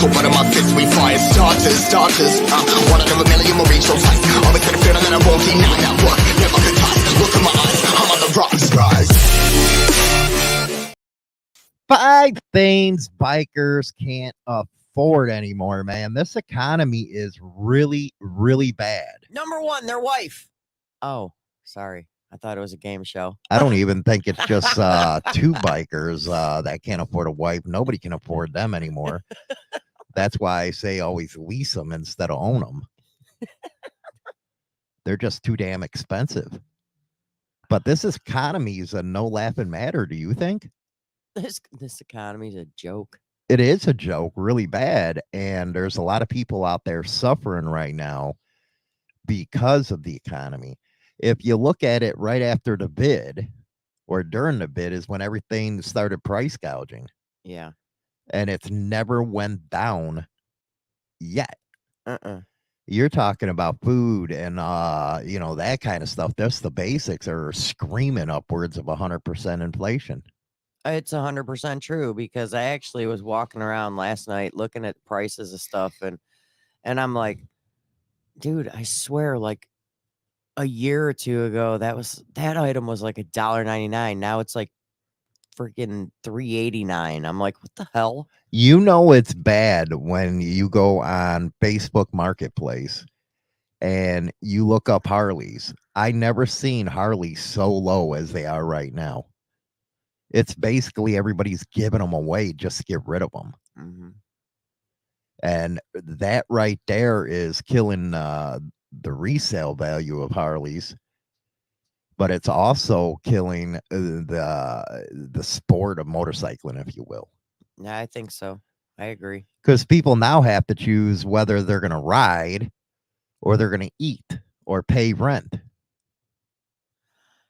One of my fists, we fire starters. One out of a million will reach those heights. Always got a feeling that I won't deny that work. Never could die. Look in my eyes, I'm on the rotten skies. 5 things bikers can't afford anymore, man. This economy is really, really bad. Number 1, their wife. Oh, sorry. I thought it was a game show. I don't even think it's just 2 bikers that can't afford a wife. Nobody can afford them anymore. That's why I say always lease them instead of own them. They're just too damn expensive. But this economy is a no laughing matter, do you think? This economy is a joke. It is a joke, really bad. And there's a lot of people out there suffering right now because of the economy. If you look at it right after the bid or during the bid is when everything started price gouging. Yeah. And it's never went down yet. You're talking about food and, that kind of stuff. Just the basics are screaming upwards of 100% inflation. It's 100% true because I actually was walking around last night looking at prices of stuff and I'm like, dude, I swear, like a year or 2 ago, that item was like $1.99. Now it's like freaking $3.89. I'm like, what the hell? You know it's bad when you go on Facebook Marketplace and you look up Harleys. I never seen Harleys so low as they are right now. It's basically everybody's giving them away just to get rid of them. Mm-hmm. And that right there is killing the resale value of Harleys. But it's also killing the sport of motorcycling, if you will. Yeah, I think so. I agree. Because people now have to choose whether they're going to ride or they're going to eat or pay rent.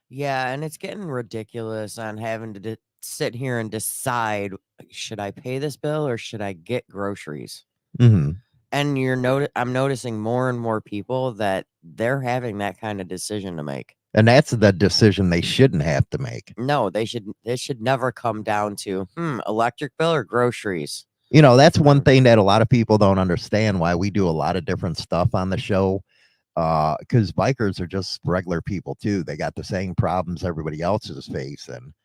Yeah, and it's getting ridiculous on having to sit here and decide, should I pay this bill or should I get groceries? Mm-hmm. And I'm noticing more and more people that they're having that kind of decision to make. And that's the decision they shouldn't have to make. No, this should never come down to electric bill or groceries. That's one thing that a lot of people don't understand why we do a lot of different stuff on the show. Because bikers are just regular people too. They got the same problems everybody else is facing.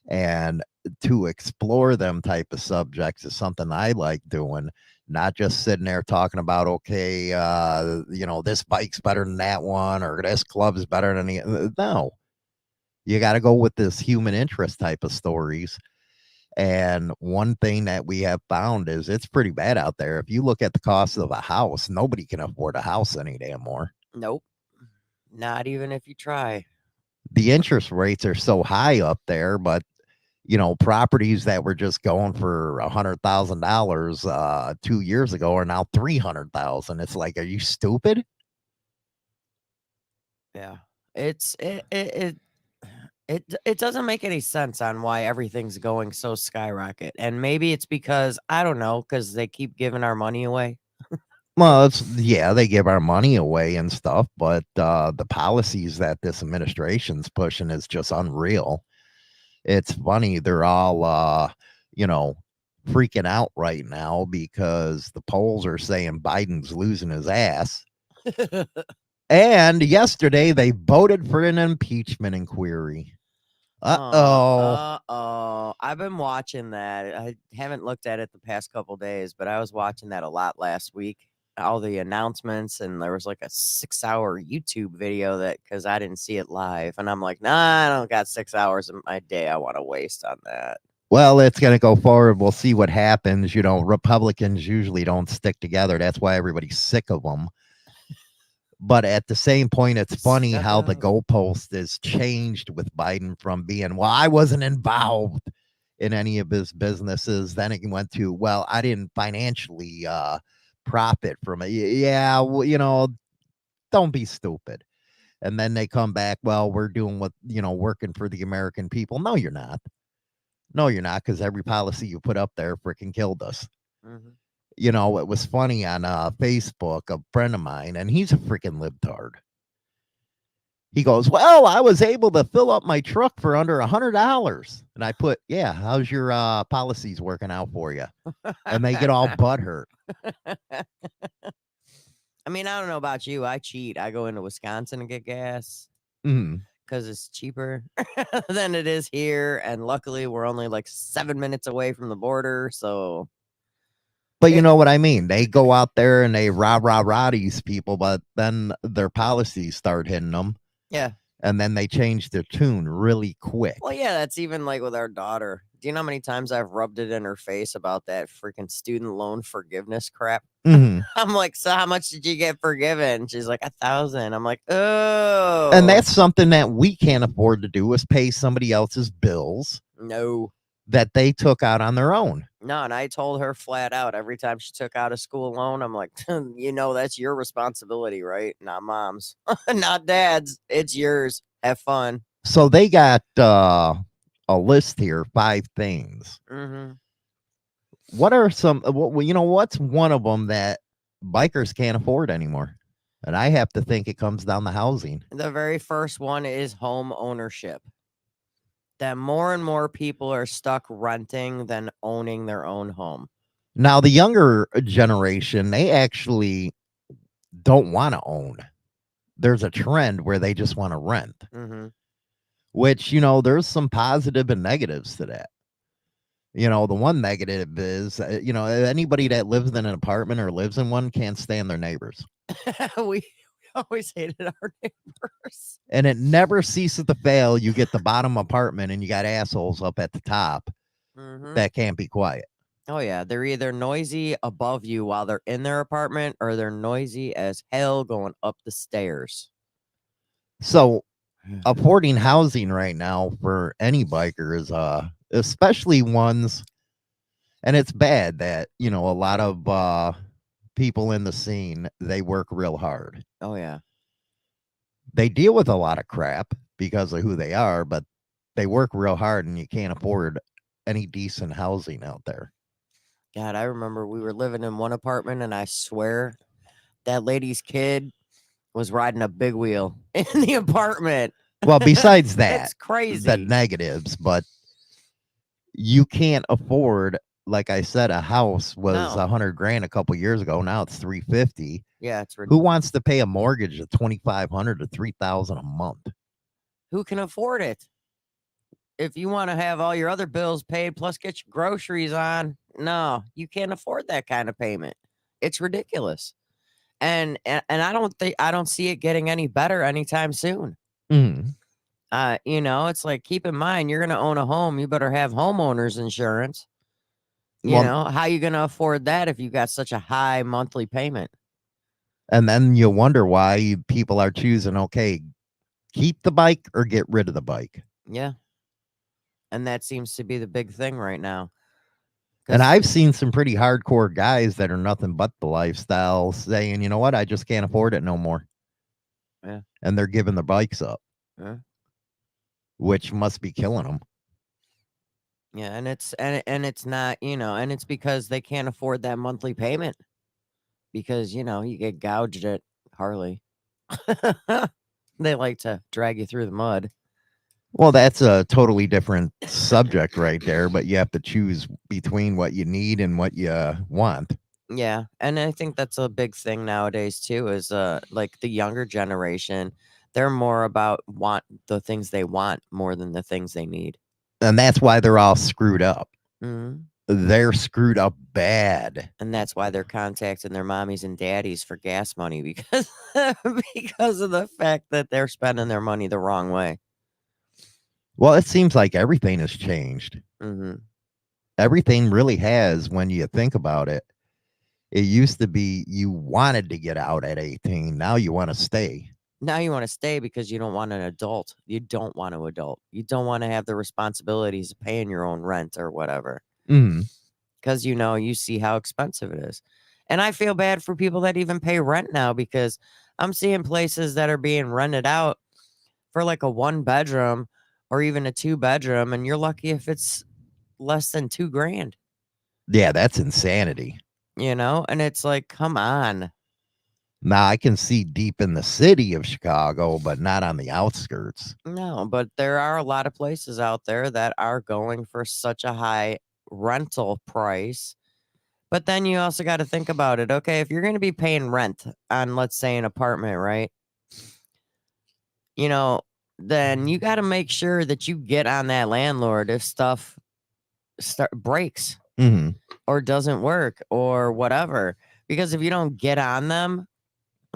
And to explore them type of subjects is something I like doing, not just sitting there talking about, okay, this bike's better than that one, or this club is better than the no. You got to go with this human interest type of stories. And one thing that we have found is it's pretty bad out there. If you look at the cost of a house, nobody can afford a house any damn more. Nope. Not even if you try. The interest rates are so high up there, but properties that were just going for $100,000 2 years ago are now $300,000. It's like, are you stupid? Yeah, it doesn't make any sense on why everything's going so skyrocket. And maybe it's because I don't know, because they keep giving our money away. Well, they give our money away and stuff, but the policies that this administration's pushing is just unreal. It's funny. They're all, freaking out right now because the polls are saying Biden's losing his ass. And yesterday they voted for an impeachment inquiry. Uh-oh. I've been watching that. I haven't looked at it the past couple days, but I was watching that a lot last week. All the announcements, and there was like a 6-hour YouTube video because I didn't see it live. And I'm like, nah, I don't got 6 hours of my day I want to waste on that. Well, it's going to go forward. We'll see what happens. Republicans usually don't stick together. That's why everybody's sick of them. But at the same point, it's funny how the goalpost is changed with Biden from being, well, I wasn't involved in any of his businesses. Then it went to, well, I didn't financially profit from it. Yeah, well, don't be stupid. And then they come back, well, we're doing what, working for the American people. No, you're not. No, you're not, because every policy you put up there freaking killed us. Mm-hmm. It was funny on Facebook, a friend of mine, and he's a freaking libtard. He goes, well, I was able to fill up my truck for under $100. And I put, yeah, how's your policies working out for you? And they get all butthurt. I mean, I don't know about you. I cheat. I go into Wisconsin and get gas Mhm. because it's cheaper than it is here. And luckily, we're only like 7 minutes away from the border. So, But you know what I mean? They go out there and they rah these people, but then their policies start hitting them. yeah. And then they change their tune really quick. Well, yeah, that's even like with our daughter. Do you know how many times I've rubbed it in her face about that freaking student loan forgiveness crap? Mhm. I'm like, so how much did you get forgiven? She's like, 1,000. I'm like, oh. And that's something that we can't afford to do, is pay somebody else's bills no. that they took out on their own. No, and I told her flat out every time she took out a school loan, I'm like, you know, that's your responsibility, right? Not mom's, not dad's. It's yours. Have fun. So they got a list here, 5 things. Mm-hmm. What are some, what's one of them that bikers can't afford anymore? And I have to think it comes down to housing. The very first one is home ownership. That more and more people are stuck renting than owning their own home. Now, the younger generation, they actually don't want to own. There's a trend where they just want to rent, Mm-hmm. which, there's some positive and negatives to that. The one negative is, anybody that lives in an apartment or lives in one can't stand their neighbors. we always hated our neighbors. And it never ceases to fail. You get the bottom apartment and you got assholes up at the top that can't be quiet. Oh, yeah. They're either noisy above you while they're in their apartment, or they're noisy as hell going up the stairs. So affording housing right now for any biker is especially ones, and it's bad that a lot of people in the scene, they work real hard. Oh, yeah. They deal with a lot of crap because of who they are, but they work real hard, and you can't afford any decent housing out there. God, I remember we were living in one apartment, and I swear that lady's kid was riding a big wheel in the apartment. Well, besides that, That's crazy. the negatives, but you can't afford, like I said, a house was No. $100,000 a couple years ago. Now it's $350,000. Yeah, it's Who ridiculous. wants to pay a mortgage of $2,500 to $3,000 a month? Who can afford it? If you want to have all your other bills paid plus get your groceries on, no, you can't afford that kind of payment. It's ridiculous. And I don't see it getting any better anytime soon. Mm. It's like, keep in mind, you're gonna own a home, you better have homeowners insurance. Well, How you gonna afford that if you got such a high monthly payment? and then you wonder why people are choosing, okay, keep the bike or get rid of the bike. Yeah. And that seems to be the big thing right now. And I've seen some pretty hardcore guys that are nothing but the lifestyle saying, you know what, I just can't afford it no more. Yeah. And they're giving their bikes up. Yeah. Which must be killing them. Yeah, and it's not, and it's because they can't afford that monthly payment. Because, you get gouged at Harley. They like to drag you through the mud. Well, that's a totally different subject right there, but you have to choose between what you need and what you want. Yeah, and I think that's a big thing nowadays too, is like the younger generation, they're more about the things they want more than the things they need. And that's why they're all screwed up. Mm-hmm. They're screwed up bad. And that's why they're contacting their mommies and daddies for gas money, because because of the fact that they're spending their money the wrong way. Well, it seems like everything has changed. Mm-hmm. Everything really has when you think about it. It used to be you wanted to get out at 18. Now you want to stay. Now you want to stay because you don't want an adult. You don't want to adult. You don't want to have the responsibilities of paying your own rent or whatever. Because, you see how expensive it is. And I feel bad for people that even pay rent now, because I'm seeing places that are being rented out for like a 1-bedroom or even a 2-bedroom. And you're lucky if it's less than $2,000. Yeah, that's insanity. And it's like, come on. Now I can see deep in the city of Chicago, but not on the outskirts. No, but there are a lot of places out there that are going for such a high rental price. But then you also got to think about it. Okay, if you're going to be paying rent on, let's say, an apartment, right? You know, then you got to make sure that you get on that landlord if stuff breaks Hmm. or doesn't work or whatever. Because if you don't get on them,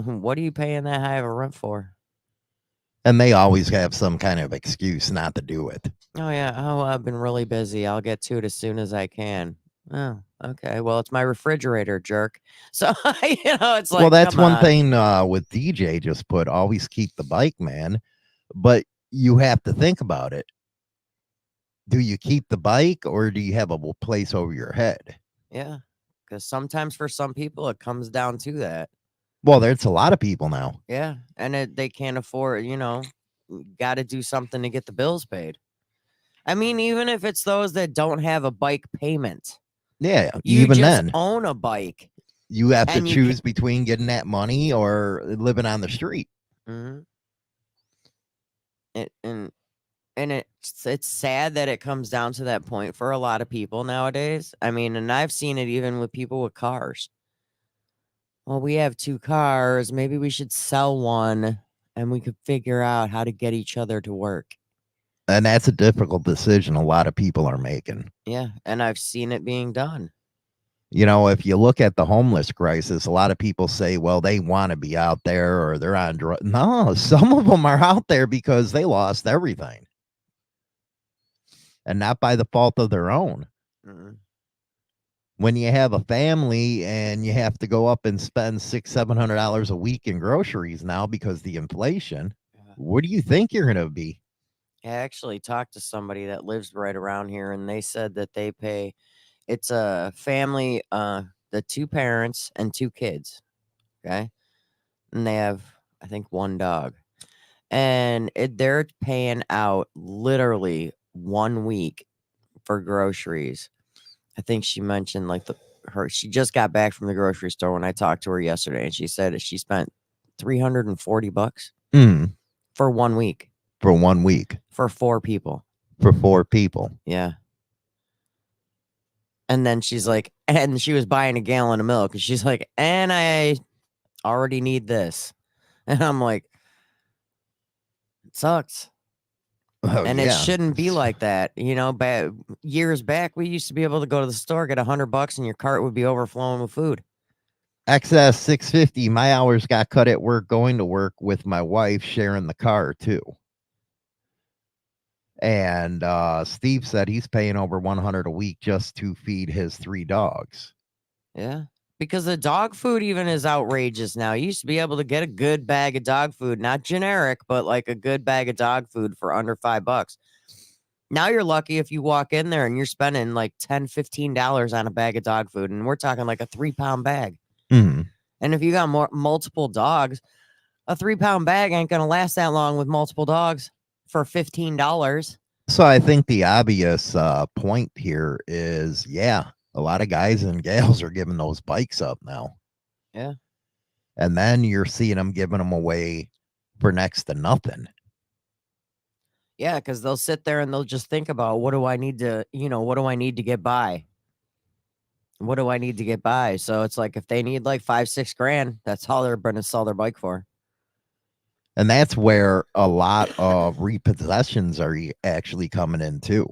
what are you paying that high of a rent for? And they always have some kind of excuse not to do it. Oh yeah. Oh, I've been really busy. I'll get to it as soon as I can. Oh, okay. Well, it's my refrigerator, jerk. So it's Well, like, that's come one on. thing with DJ just put always keep the bike, man. But you have to think about it. Do you keep the bike or do you have a place over your head? Yeah, because sometimes for some people it comes down to that. Well, there's a lot of people now. Yeah, and they can't afford. Got to do something to get the bills paid. I mean, even if it's those that don't have a bike payment, Yeah, you even just then, own a bike, you have to and you can. choose between getting that money or living on the street. Mhm. It, and it's sad that it comes down to that point for a lot of people nowadays. I mean, and I've seen it even with people with cars. Well, we have 2 cars, maybe we should sell one, and we could figure out how to get each other to work. And that's a difficult decision a lot of people are making. Yeah, and I've seen it being done. You know, if you look at the homeless crisis, a lot of people say, well, they want to be out there or they're on drugs. No, some of them are out there because they lost everything and not by the fault of their own. Mhm. When you have a family and you have to go up and spend $600-700 a week in groceries now because the inflation, Yeah. what do you think you're going to be? I actually talked to somebody that lives right around here, and they said that they pay it's a family, the 2 parents and 2 kids, okay? And they have, I think, 1 dog. And they're paying out literally 1 week for groceries. I think she mentioned like she just got back from the grocery store when I talked to her yesterday, and she said that she spent $340 Mm, for 1 week for 1 week for 4 people. for 4 people. Yeah. And then she's like, and she was buying a gallon of milk, and she's like, and I already need this. And I'm like, it sucks. Oh, And it yeah. shouldn't be like that. Years back, we used to be able to go to the store, get $100, and your cart would be overflowing with food. XS 650. My hours got cut at work going to work with my wife sharing the car too. And Steve said he's paying over 100 a week just to feed his 3 dogs. Yeah. Because the dog food even is outrageous now. You used to be able to get a good bag of dog food, not generic, but like a good bag of dog food for under $5. Now you're lucky if you walk in there and you're spending like $10-15 on a bag of dog food. And we're talking like a 3-pound bag. Mhm. And if you got multiple dogs, a 3-pound bag ain't going to last that long with multiple dogs for $15. So I think the obvious point here is, yeah, a lot of guys and gals are giving those bikes up now. Yeah. And then you're seeing them giving them away for next to nothing. Yeah, because they'll sit there and they'll just think about what do I need to get by? What do I need to get by? So it's like if they need like 5-6 grand, that's all they're going to sell their bike for. And that's where a lot of repossessions are actually coming in too.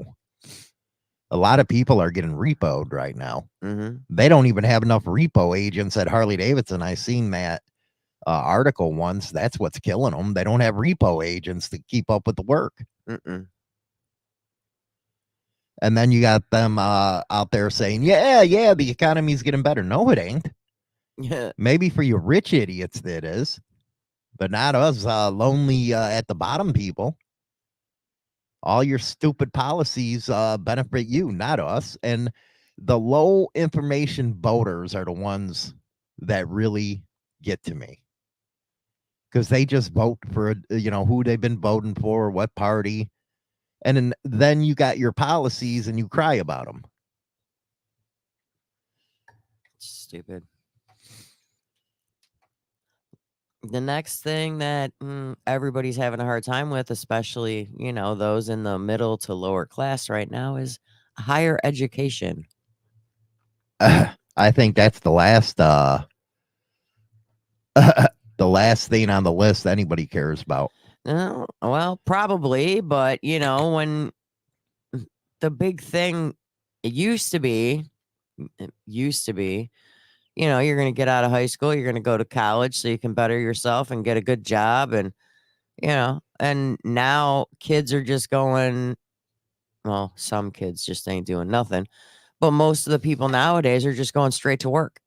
A lot of people are getting repoed right now. Mm-hmm. They don't even have enough repo agents at Harley Davidson. I seen that article once. That's what's killing them. They don't have repo agents to keep up with the work. Mm-mm. And then you got them out there saying, yeah, the economy's getting better. No, it ain't. Yeah. Maybe for you rich idiots it is, but not us lonely at the bottom people. All your stupid policies benefit you, not us. And the low information voters are the ones that really get to me. Because they just vote for, who they've been voting for, what party. And then you got your policies and you cry about them. Stupid. The next thing that everybody's having a hard time with, especially, those in the middle to lower class right now, is higher education. I think that's the last the last thing on the list anybody cares about. Well, probably, but when the big thing it used to be, you're going to get out of high school, you're going to go to college so you can better yourself and get a good job. And, and now kids are just going, well, some kids just ain't doing nothing. But most of the people nowadays are just going straight to work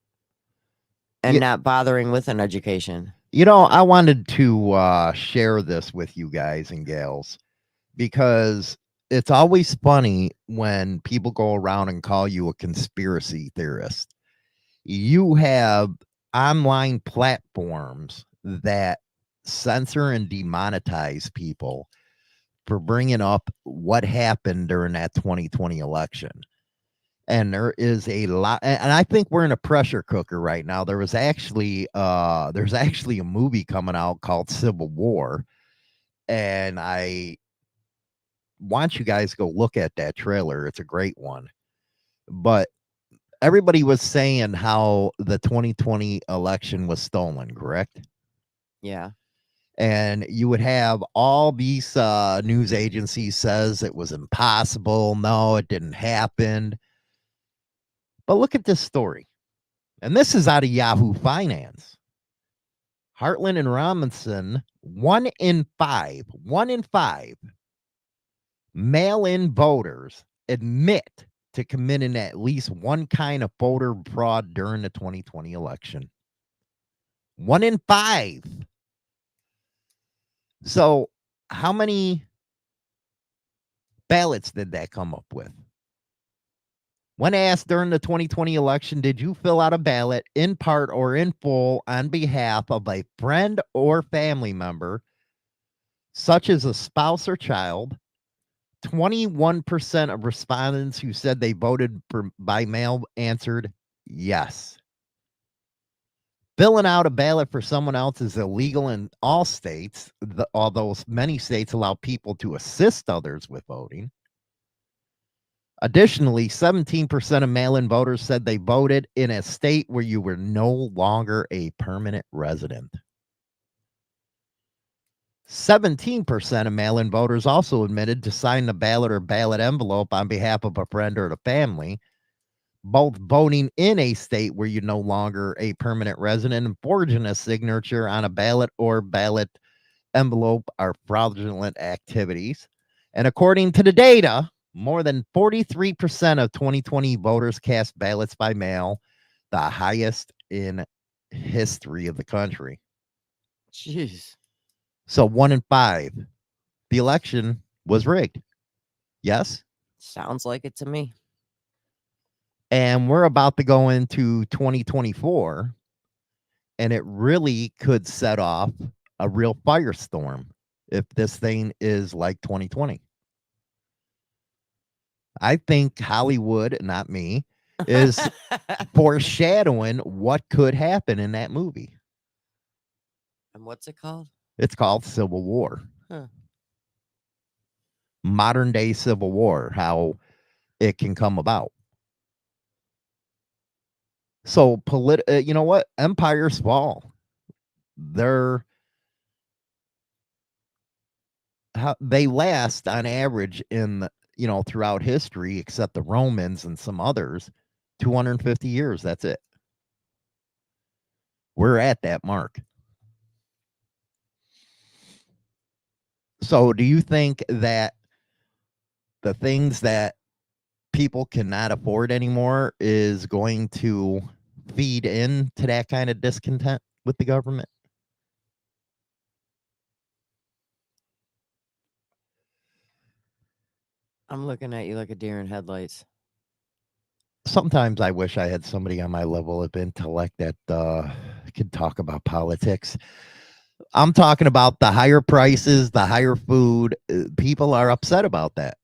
and not bothering with an education. I wanted to share this with you guys and gals because it's always funny when people go around and call you a conspiracy theorist. You have online platforms that censor and demonetize people for bringing up what happened during that 2020 election. And there is a lot, and I think we're in a pressure cooker right now. There's actually a movie coming out called Civil War, and I want you guys to go look at that trailer. It's a great one. But everybody was saying how the 2020 election was stolen, correct? Yeah. And you would have all these news agencies says it was impossible. No, it didn't happen. But look at this story. And this is out of Yahoo Finance. Heartland and Robinson, 1 in 5 mail-in voters admit to committing at least one kind of voter fraud during the 2020 election. 1 in 5. So how many ballots did that come up with? When asked during the 2020 election, did you fill out a ballot in part or in full on behalf of a friend or family member, such as a spouse or child? 21% of respondents who said they voted by mail answered yes. Filling out a ballot for someone else is illegal in all states, although many states allow people to assist others with voting. Additionally, 17% of mail-in voters said they voted in a state where you were no longer a permanent resident. 17% of mail-in voters also admitted to sign the ballot or ballot envelope on behalf of a friend or the family. Both voting in a state where you're no longer a permanent resident and forging a signature on a ballot or ballot envelope are fraudulent activities. And according to the data, more than 43% of 2020 voters cast ballots by mail, the highest in history of the country. Jeez. So 1 in 5. The election was rigged. Yes? Sounds like it to me. And we're about to go into 2024, and it really could set off a real firestorm if this thing is like 2020. I think Hollywood, not me, is foreshadowing what could happen in that movie. And what's it called? It's called Civil War. Huh. Modern day Civil War, how it can come about. So, you know what? Empires fall. They last on average in throughout history, except the Romans and some others, 250 years. That's it. We're at that mark. So do you think that the things that people cannot afford anymore is going to feed into that kind of discontent with the government? I'm looking at you like a deer in headlights. Sometimes I wish I had somebody on my level of intellect that could talk about politics. I'm talking about the higher prices, the higher food. People are upset about that.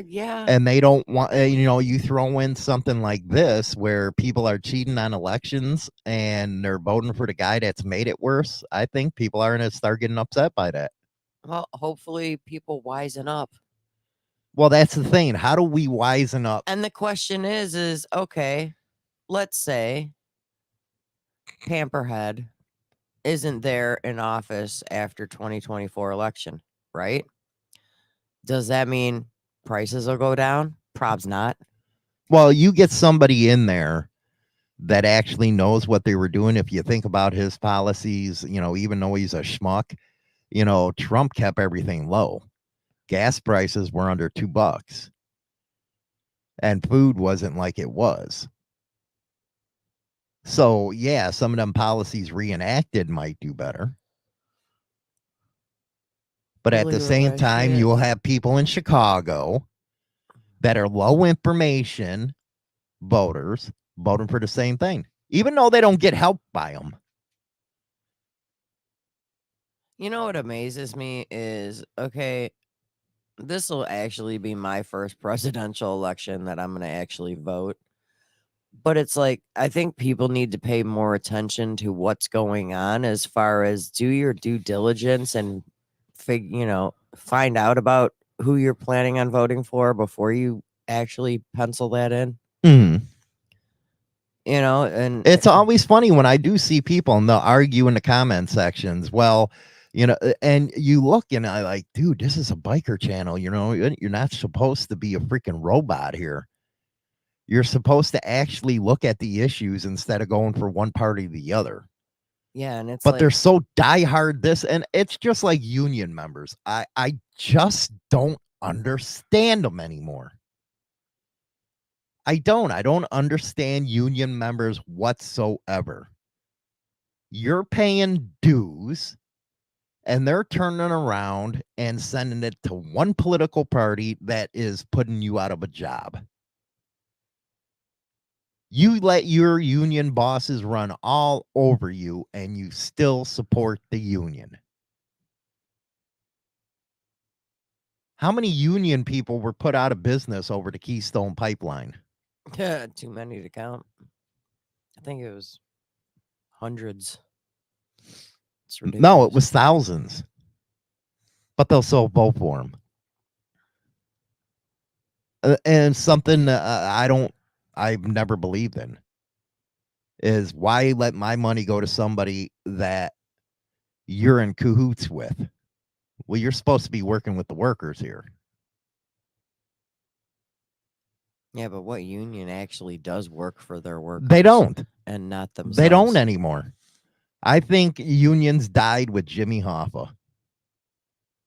Yeah. And they don't want, you throw in something like this where people are cheating on elections and they're voting for the guy that's made it worse. I think people are going to start getting upset by that. Well, hopefully people wisen up. Well, that's the thing. How do we wisen up? And the question is okay, let's say Pamperhead isn't there in office after 2024 election, right? Does that mean prices will go down? Probs not. Well, you get somebody in there that actually knows what they were doing. If you think about his policies, even though he's a schmuck, Trump kept everything low. Gas prices were under $2 and food wasn't like it was. So yeah, some of them policies reenacted might do better. But at the same time, you will have people in Chicago that are low information voters voting for the same thing, even though they don't get help by them. You know what amazes me is, okay, this will actually be my first presidential election that I'm going to actually vote. But it's like, I think people need to pay more attention to what's going on as far as do your due diligence and find out about who you're planning on voting for before you actually pencil that in. Mm. And it's always funny when I do see people and they'll argue in the comment sections. Well, and you look and I like, dude, this is a biker channel. You're not supposed to be a freaking robot here. You're supposed to actually look at the issues instead of going for one party or the other. Yeah, and but they're so diehard this, and it's just like union members. I just don't understand them anymore. I don't understand union members whatsoever. You're paying dues and they're turning around and sending it to one political party that is putting you out of a job. You let your union bosses run all over you and you still support the union. How many union people were put out of business over the Keystone Pipeline? Too many to count. I think it was hundreds. It's ridiculous. No, it was thousands. But they'll still vote for him. And something I've never believed in is why let my money go to somebody that you're in cahoots with? Well, you're supposed to be working with the workers here. Yeah, but what union actually does work for their workers? They don't. And not themselves. They don't anymore. I think unions died with Jimmy Hoffa.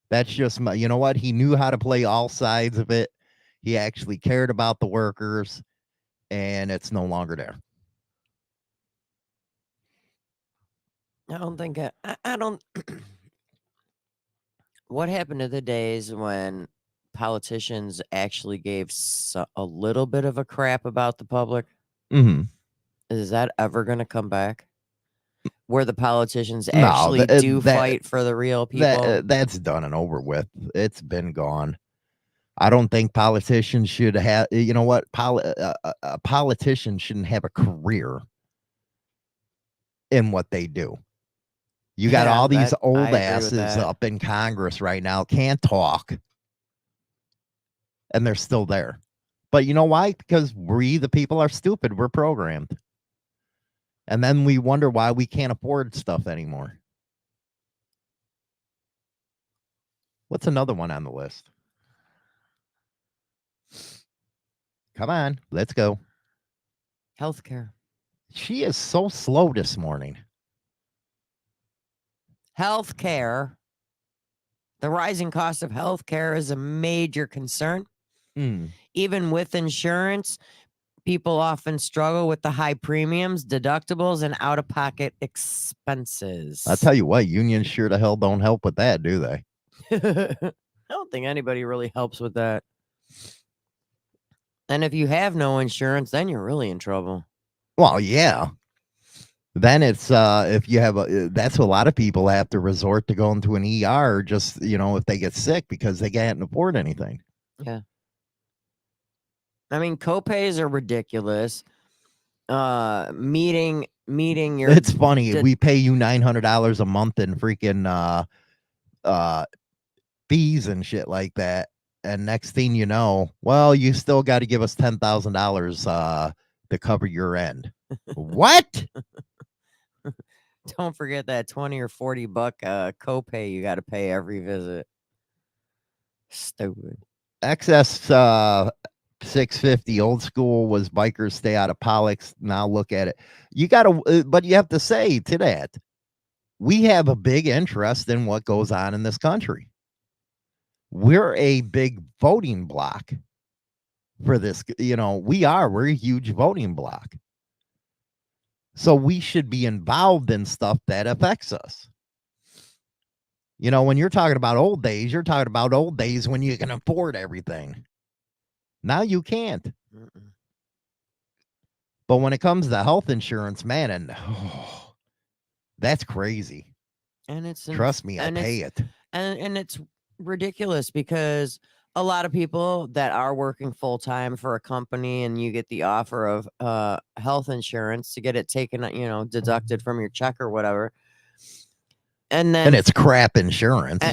That's just my, you know what? He knew how to play all sides of it. He actually cared about the workers, and it's no longer there. I don't think I don't. What happened to the days when politicians actually gave a little bit of a crap about the public? Mm-hmm. Is that ever going to come back? Where the politicians actually fight for the real people? That's done and over with. It's been gone. I don't think politicians should have, you know what? A politician shouldn't have a career in what they do. You got all these old asses up in Congress right now, can't talk, and they're still there. But you know why? Because we, the people, are stupid. We're programmed. And then we wonder why we can't afford stuff anymore. What's another one on the list? Come on, let's go. Healthcare. She is so slow this morning. Healthcare. The rising cost of healthcare is a major concern. Even with insurance, people often struggle with the high premiums, deductibles, and out-of-pocket expenses. I'll tell you what, unions sure the hell don't help with that, do they? I don't think anybody really helps with that. And if you have no insurance, then you're really in trouble. Well, yeah. Then it's if you have that's what a lot of people have to resort to going to an ER just, if they get sick because they can't afford anything. Yeah. I mean, copays are ridiculous. Meeting your It's funny. de- We pay you $900 a month in freaking fees and shit like that. And next thing you know, well, you still got to give us $10,000 to cover your end. What? don't forget that 20 or 40 buck copay you got to pay every visit. Stupid. XS 650 old school was bikers stay out of politics. Now look at it. You got to, but you have to say to that, we have a big interest in what goes on in this country. We're a big voting block for this. We're a huge voting block. So we should be involved in stuff that affects us. When you're talking about old days, you're talking about old days when you can afford everything. Now you can't. Mm-mm. But when it comes to health insurance, man, that's crazy. And it's Trust me, I pay it. And it's ridiculous because a lot of people that are working full time for a company and you get the offer of health insurance to get it taken, deducted from your check or whatever. And then it's crap insurance.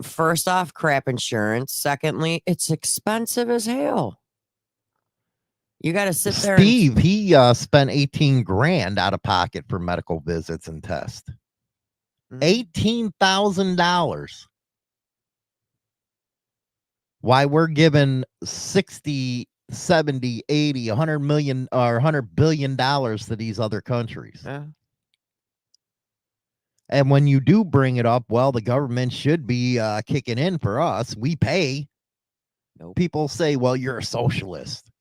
First off, crap insurance. Secondly, it's expensive as hell. You got to sit there. Steve, he spent 18 grand out of pocket for medical visits and tests. $18,000. Why we're giving 60, 70, 80, 100 million or $100 billion to these other countries. Yeah. And when you do bring it up, well, the government should be kicking in for us. We pay. Nope. People say, well, you're a socialist.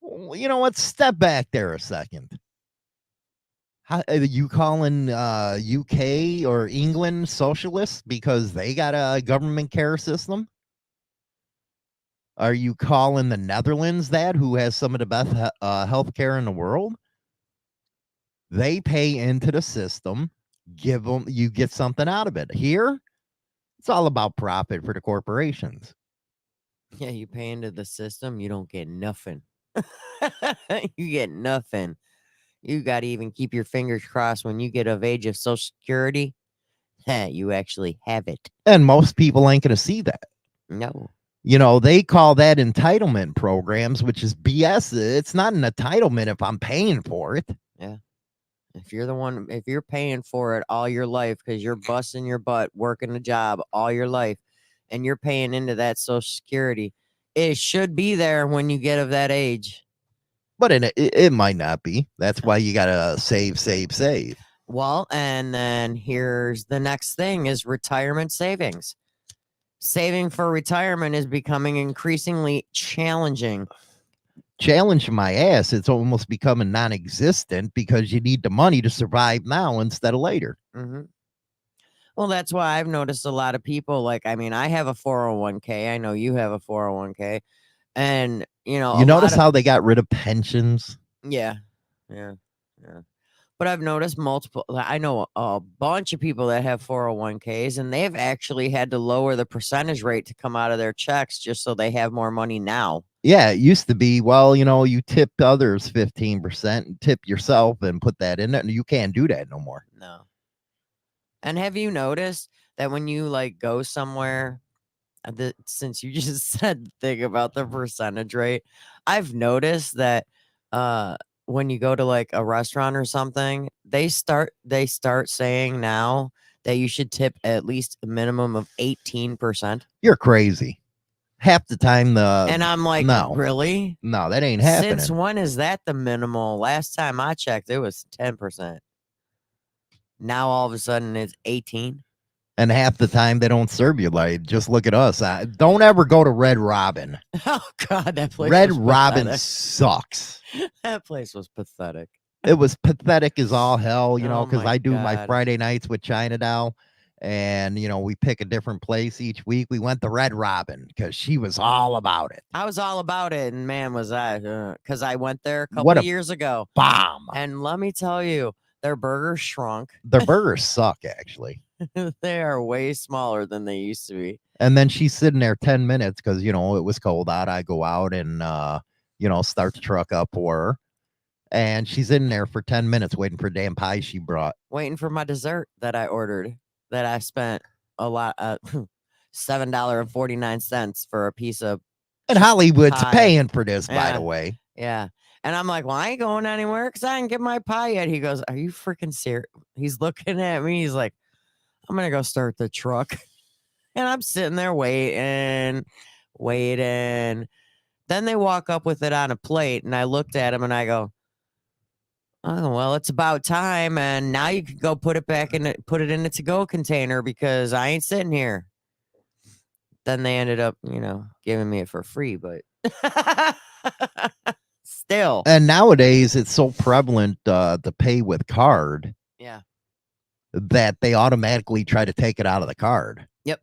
Well, you know what? Step back there a second. How, are you calling UK or England socialists because they got a government care system? Are you calling the Netherlands that, who has some of the best health care in the world? They pay into the system. You get something out of it. Here, it's all about profit for the corporations. Yeah, you pay into the system, you don't get nothing. You get nothing. You got to even keep your fingers crossed when you get of age of Social Security. You actually have it. And most people ain't going to see that. No. They call that entitlement programs, which is BS. It's not an entitlement if I'm paying for it. Yeah. If you're paying for it all your life because you're busting your butt, working a job all your life, and you're paying into that Social Security, it should be there when you get of that age. But it might not be. That's why you got to save. Well, and then here's the next thing is retirement savings. Saving for retirement is becoming increasingly challenging. Challenge my ass. It's almost becoming non-existent because you need the money to survive now instead of later. Mm-hmm. Well, that's why I've noticed a lot of people I have a 401k. I know you have a 401k. And, you notice how they got rid of pensions? Yeah. But I've noticed I know a bunch of people that have 401ks, and they've actually had to lower the percentage rate to come out of their checks just so they have more money now. Yeah, it used to be, well, you tip others 15% and tip yourself and put that in there. You can't do that no more. No. And have you noticed that when you go somewhere, since you just said the thing about the percentage rate, I've noticed that when you go to a restaurant or something, they start saying now that you should tip at least a minimum of 18%. You're crazy. Half the time and I'm like, no. Really? No, that ain't happening. Since when is that the minimal? Last time I checked, it was 10%. Now all of a sudden it's 18. And half the time they don't serve you just look at us. Don't ever go to Red Robin. Oh God, that place. Red Robin sucks. That place was pathetic. It was pathetic as all hell, because I do God. my Friday nights with China Doll, and we pick a different place each week. We went to Red Robin because she was all about it. I was all about it, and man, was I, because I went there a couple of years ago. Bomb. And let me tell you, their burgers shrunk. Their burgers suck, actually. They are way smaller than they used to be. And then she's sitting there 10 minutes because, it was cold out. I go out and, start the truck up for her. And she's in there for 10 minutes waiting for damn pie she brought. Waiting for my dessert that I ordered, that I spent a lot, $7.49 for a piece of. And Hollywood's pie. paying for this, by Yeah. the way. Yeah. And I'm like, well, I ain't going anywhere because I didn't get my pie yet. He goes, are you freaking serious? He's looking at me. He's like, I'm going to go start the truck. And I'm sitting there waiting. Then they walk up with it on a plate. And I looked at him and I go, oh, well, it's about time. And now you can go put it in the to-go container because I ain't sitting here. Then they ended up, giving me it for free, but still. And nowadays it's so prevalent to pay with card. Yeah. That they automatically try to take it out of the card. Yep.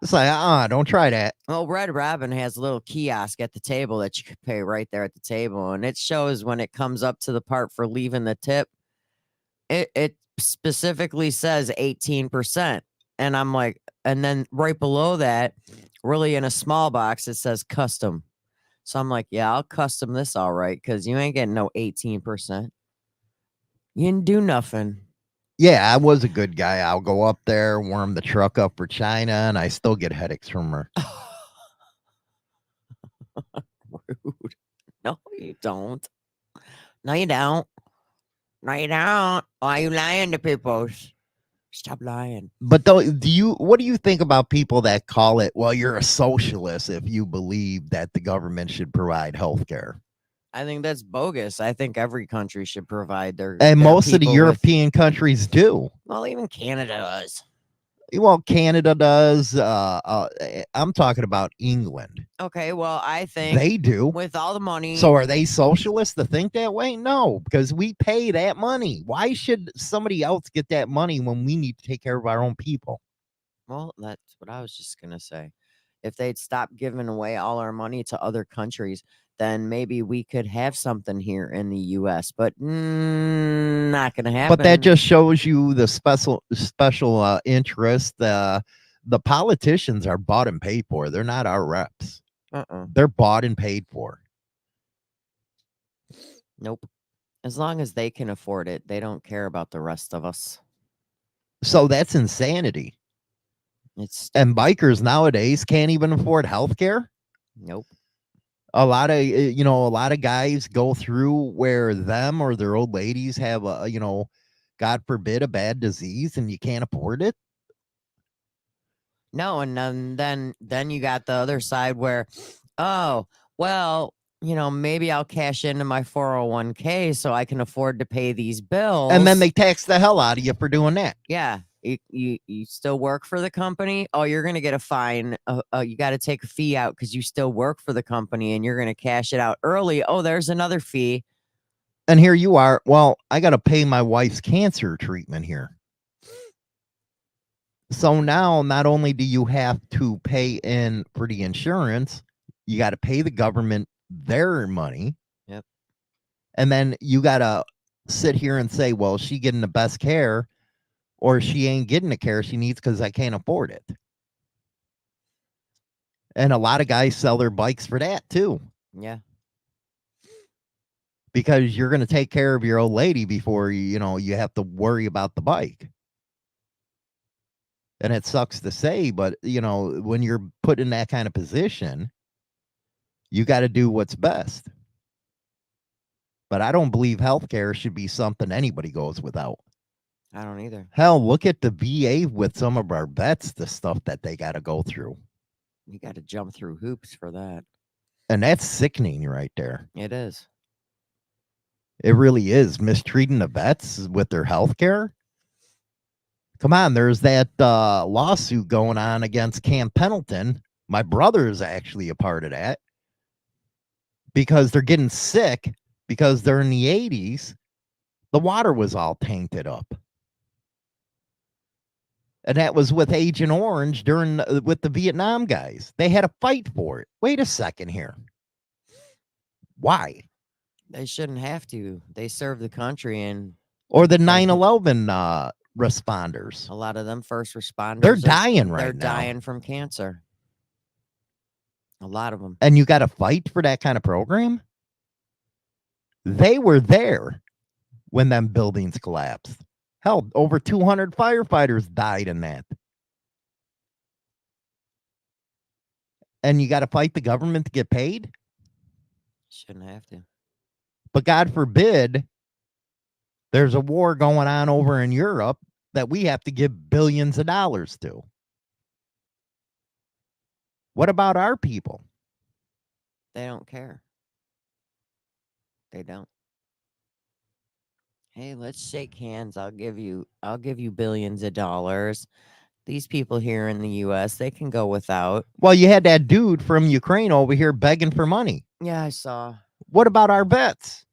It's like, don't try that. Well, Red Robin has a little kiosk at the table that you could pay right there at the table. And it shows when it comes up to the part for leaving the tip, it specifically says 18%. And I'm like, and then right below that, really in a small box, it says custom. So I'm like, yeah, I'll custom this all right, because you ain't getting no 18%. You didn't do nothing. Yeah, I was a good guy. I'll go up there, warm the truck up for China, and I still get headaches from her. Rude. No, you don't. No, you don't. No, you don't. Why are you lying to people? Stop lying. But what do you think about people that call it, well, you're a socialist if you believe that the government should provide health care? I think that's bogus. I think every country should provide their. And most of the people European countries do. Well, even Canada does. Well, Canada does. I'm talking about England. Okay, well, I think They do. with all the money. So are they socialists to think that way? No, because we pay that money. Why should somebody else get that money when we need to take care of our own people? Well, that's what I was just going to say. If they'd stop giving away all our money to other countries, then maybe we could have something here in the U.S., but not going to happen. But that just shows you the special interest. The politicians are bought and paid for. They're not our reps. They're bought and paid for. Nope. As long as they can afford it, they don't care about the rest of us. So that's insanity. And bikers nowadays can't even afford health care. Nope. A lot of guys go through where them or their old ladies have God forbid, a bad disease and you can't afford it. No, and then you got the other side where, oh, well, maybe I'll cash into my 401k so I can afford to pay these bills. And then they tax the hell out of you for doing that. Yeah. You still work for the company. Oh, you're going to get a fine. You got to take a fee out because you still work for the company and you're going to cash it out early. Oh, there's another fee. And here you are. Well, I got to pay my wife's cancer treatment here. So now not only do you have to pay in for the insurance, you got to pay the government their money. Yep. And then you got to sit here and say, well, she getting the best care. Or she ain't getting the care she needs because I can't afford it. And a lot of guys sell their bikes for that too. Yeah. Because you're going to take care of your old lady before you have to worry about the bike. And it sucks to say, but when you're put in that kind of position, you got to do what's best. But I don't believe healthcare should be something anybody goes without. I don't either. Hell, look at the VA with some of our vets, the stuff that they got to go through. You got to jump through hoops for that. And that's sickening right there. It is. It really is. Mistreating the vets with their health care. Come on, there's that lawsuit going on against Camp Pendleton. My brother is actually a part of that. Because they're getting sick because they're in the 80s. The water was all tainted up. And that was with Agent Orange with the Vietnam guys. They had a fight for it. Wait a second here. Why? They shouldn't have to. They serve the country or the 9/11 responders. A lot of them first responders. They're dying right now. They're dying from cancer. A lot of them. And you got to fight for that kind of program? They were there when them buildings collapsed. Hell, over 200 firefighters died in that. And you got to fight the government to get paid? Shouldn't have to. But God forbid there's a war going on over in Europe that we have to give billions of dollars to. What about our people? They don't care. They don't. Hey, let's shake hands. I'll give you billions of dollars. These people here in the US, they can go without. Well, you had that dude from Ukraine over here begging for money. Yeah, I saw. What about our vets?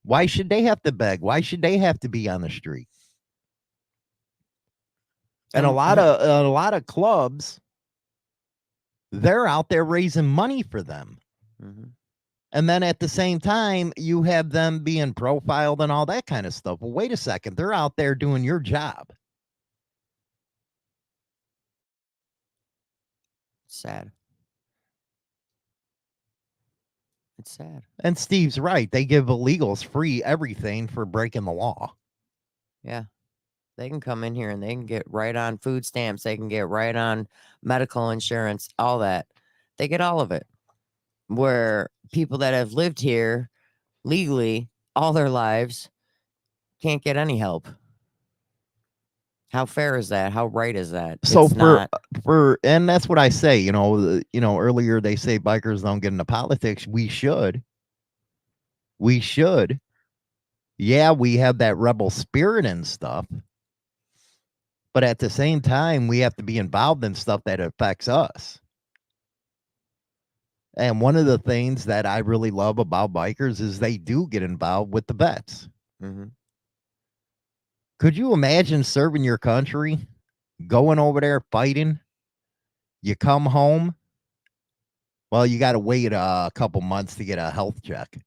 Why should they have to beg? Why should they have to be on the street? And a lot of clubs, they're out there raising money for them. Mhm. And then at the same time, you have them being profiled and all that kind of stuff. Well, wait a second. They're out there doing your job. Sad. It's sad. And Steve's right. They give illegals free everything for breaking the law. Yeah. They can come in here and they can get right on food stamps. They can get right on medical insurance, all that. They get all of it. Where people that have lived here legally all their lives can't get any help. How fair is that? How right is that? So It's not. and that's what I say, earlier they say bikers don't get into politics. We should. Yeah, we have that rebel spirit and stuff. But at the same time, we have to be involved in stuff that affects us. And one of the things that I really love about bikers is they do get involved with the vets. Mm-hmm. Could you imagine serving your country, going over there fighting? You come home. Well, you got to wait a couple months to get a health check.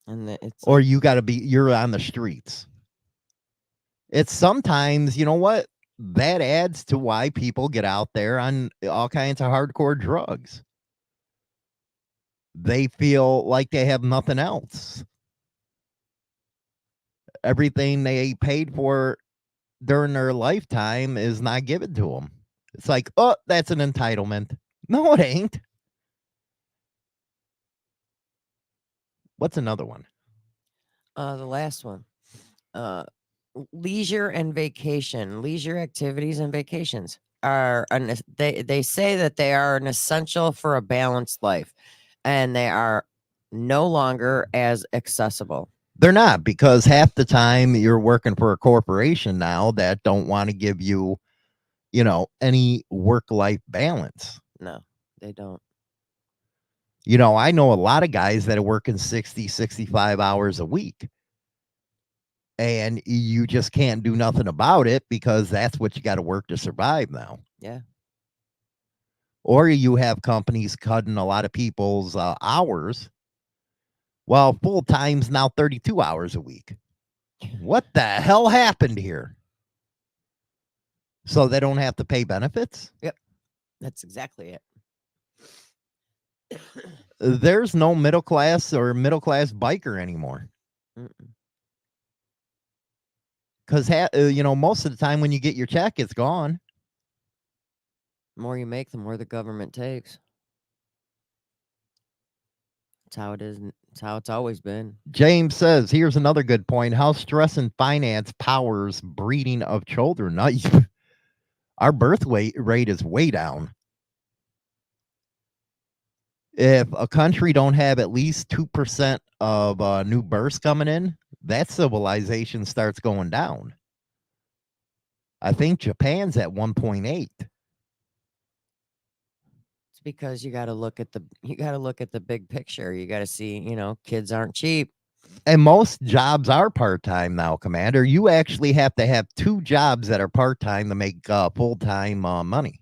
And or you're on the streets. It's sometimes, you know what? That adds to why people get out there on all kinds of hardcore drugs. They feel like they have nothing else. Everything they paid for during their lifetime is not given to them. It's like, oh, that's an entitlement. No, it ain't. What's another one? The last one. Leisure and vacation. Leisure activities and vacations are they say that they are an essential for a balanced life, and they are no longer as accessible. They're not, because half the time you're working for a corporation now that don't want to give you, any work-life balance. No, they don't. I know a lot of guys that are working 60, 65 hours a week. And you just can't do nothing about it because that's what you got to work to survive now. Yeah. Or you have companies cutting a lot of people's hours. Well, full time's now 32 hours a week. What the hell happened here? So they don't have to pay benefits? Yep. That's exactly it. There's no middle class biker anymore. Because, most of the time when you get your check, it's gone. The more you make, the more the government takes. That's how it is. It's how it's always been. James says, here's another good point. How stress and finance powers breeding of children. Our birth rate is way down. If a country don't have at least 2% of new births coming in, that civilization starts going down. I think Japan's at 1.8. It's because you got to look at the big picture. You got to see, kids aren't cheap. And most jobs are part-time now, Commander. You actually have to have 2 jobs that are part-time to make full-time money.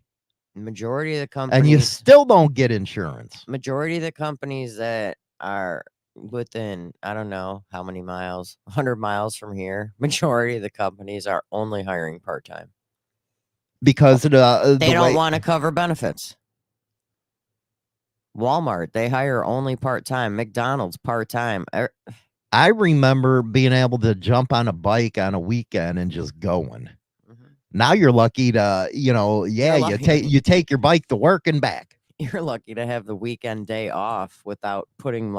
Majority of the companies, and you still don't get insurance. Majority of the companies that are within, I don't know how many miles, 100 miles from here, majority of the companies are only hiring part-time because they don't want to cover benefits. Walmart, they hire only part-time. McDonald's, part-time. I remember being able to jump on a bike on a weekend and just going. Now you're lucky to, you take your bike to work and back. You're lucky to have the weekend day off without putting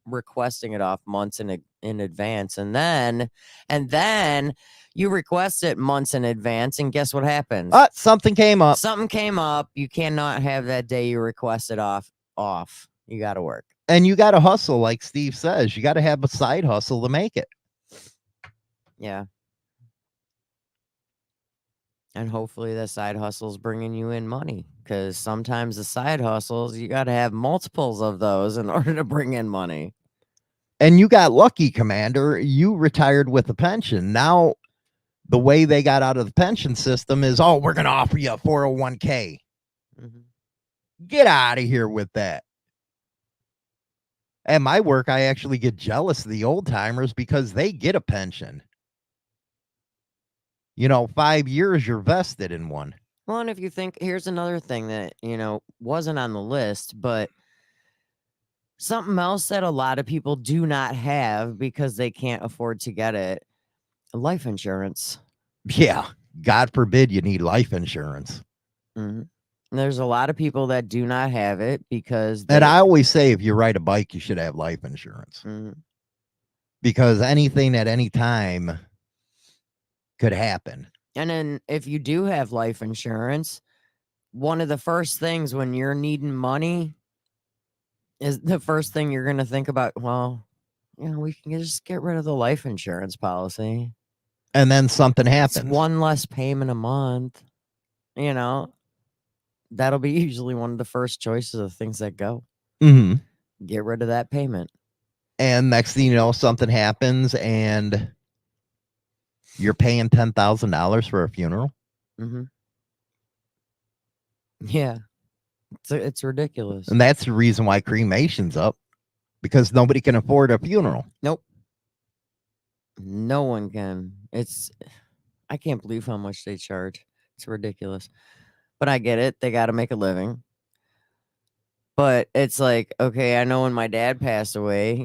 requesting it off months in advance. And then you request it months in advance, and guess what happens? Something came up. Something came up. You cannot have that day you requested off. You got to work. And you got to hustle, like Steve says. You got to have a side hustle to make it. Yeah. And hopefully the side hustle's bringing you in money, because sometimes the side hustles, you got to have multiples of those in order to bring in money. And you got lucky, Commander. You retired with a pension. Now, the way they got out of the pension system is, we're going to offer you a 401k. Get out of here with that. At my work, I actually get jealous of the old timers because they get a pension. 5 years you're vested in one. Well, and if you think, here's another thing that, wasn't on the list, but something else that a lot of people do not have because they can't afford to get it: life insurance. Yeah. God forbid you need life insurance. There's a lot of people that do not have it because... And I always say, if you ride a bike, you should have life insurance. Because anything at any time could happen. And then if you do have life insurance, one of the first things when you're needing money is the first thing you're going to think about, we can just get rid of the life insurance policy. And then something happens. It's one less payment a month. That'll be usually one of the first choices of things that go. Get rid of that payment. And next thing you know, something happens and you're paying $10,000 for a funeral. Yeah. It's ridiculous. And that's the reason why cremation's up, because nobody can afford a funeral. Nope. No one can. I can't believe how much they charge. It's ridiculous. But I get it. They got to make a living. But it's like, okay, I know when my dad passed away,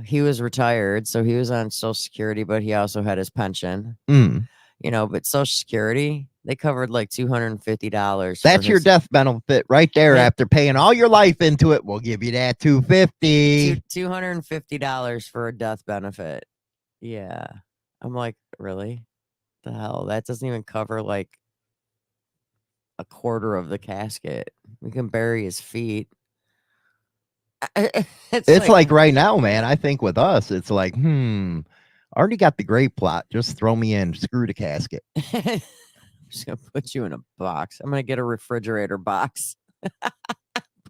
he was retired. So he was on Social Security, but he also had his pension. But Social Security, they covered like $250. That's your death benefit right there. Yeah. After paying all your life into it, we'll give you that $250. $250 for a death benefit. Yeah. I'm like, really? The hell? That doesn't even cover like a quarter of the casket. We can bury his feet. It's like right now, man. I think with us, it's like, already got the great plot. Just throw me in, screw the casket. I'm just gonna put you in a box. I'm gonna get a refrigerator box.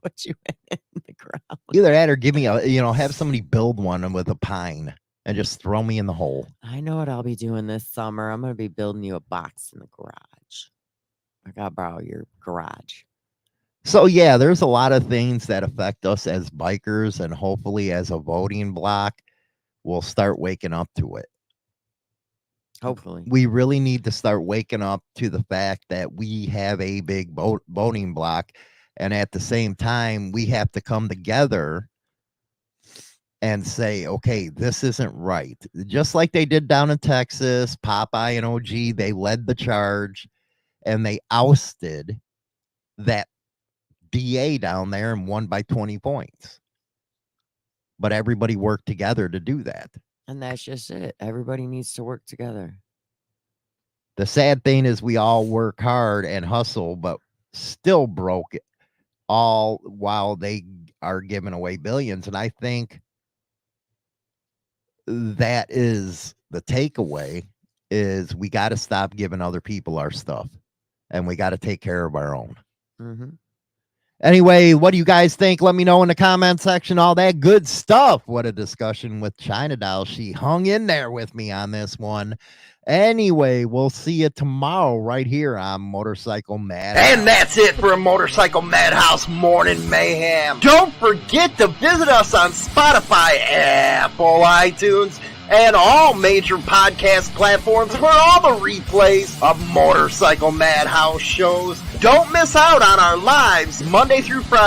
Put you in the ground. Either that or give me have somebody build one with a pine and just throw me in the hole. I know what I'll be doing this summer. I'm gonna be building you a box in the garage. I gotta borrow your garage. So yeah, there's a lot of things that affect us as bikers, and hopefully as a voting block, we'll start waking up to it. Hopefully. We really need to start waking up to the fact that we have a big voting block, and at the same time, we have to come together and say, okay, this isn't right. Just like they did down in Texas, Popeye and OG, they led the charge, and they ousted that DA down there and won by 20 points. But everybody worked together to do that. And that's just it. Everybody needs to work together. The sad thing is we all work hard and hustle, but still broke it all while they are giving away billions. And I think that is the takeaway, is we got to stop giving other people our stuff, and we got to take care of our own. Anyway, what do you guys think? Let me know in the comment section. All that good stuff. What a discussion with China Doll. She hung in there with me on this one. Anyway, we'll see you tomorrow right here on Motorcycle Madhouse. And that's it for a Motorcycle Madhouse Morning Mayhem. Don't forget to visit us on Spotify, Apple, iTunes, and all major podcast platforms for all the replays of Motorcycle Madhouse shows. Don't miss out on our lives Monday through Friday.